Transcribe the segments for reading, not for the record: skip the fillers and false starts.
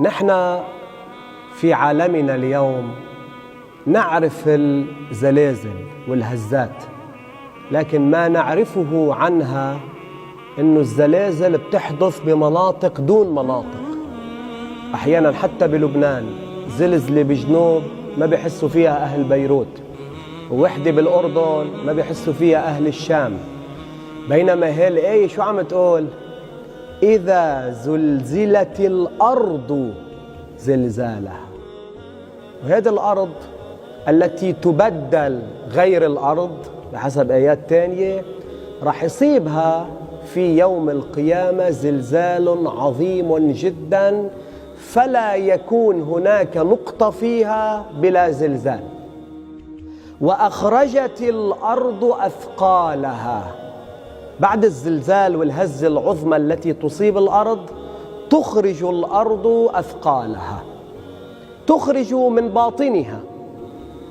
نحن في عالمنا اليوم نعرف الزلازل والهزات، لكن ما نعرفه عنها إنه الزلازل بتحدث بمناطق دون مناطق. أحيانا حتى بلبنان زلزلة بجنوب ما بيحسوا فيها أهل بيروت، ووحدة بالأردن ما بيحسوا فيها أهل الشام. بينما هي الآية شو عم تقول؟ إذا زلزلت الأرض زلزالها. وهذه الأرض التي تبدل غير الأرض بحسب آيات تانية راح يصيبها في يوم القيامة زلزال عظيم جدا، فلا يكون هناك نقطة فيها بلا زلزال. وأخرجت الأرض أثقالها. بعد الزلزال والهزة العظمى التي تصيب الأرض تخرج الأرض أثقالها، تخرج من باطنها.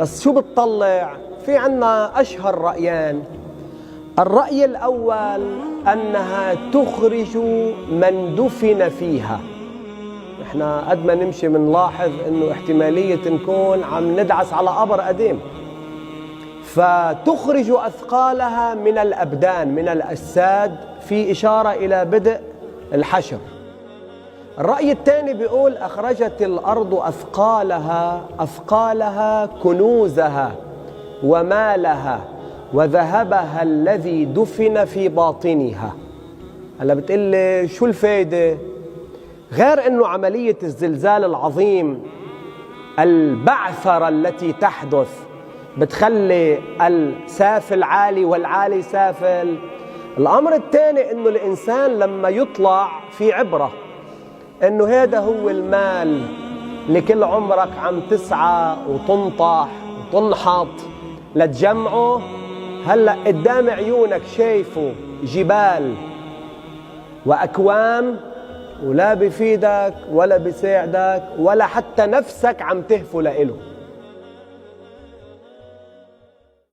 بس شو بتطلع؟ في عنا أشهر رأيان. الرأي الأول أنها تخرج من دفن فيها. إحنا قد ما نمشي منلاحظ أنه احتمالية نكون عم ندعس على قبر قديم، فتخرج أثقالها من الأبدان، من الأجساد، في إشارة إلى بدء الحشر. الرأي الثاني بيقول أخرجت الأرض أثقالها، أثقالها كنوزها ومالها وذهبها الذي دفن في باطنها. هلا بتقلي شو الفايدة؟ غير أنه عملية الزلزال العظيم البعثرة التي تحدث بتخلي السافل عالي والعالي سافل. الأمر الثاني أنه الإنسان لما يطلع في عبرة أنه هذا هو المال اللي كل عمرك عم تسعى وتنطح وتنحط لتجمعه، هلأ قدام عيونك شايفه جبال وأكوام، ولا بفيدك ولا بيساعدك ولا حتى نفسك عم تهفو لإله.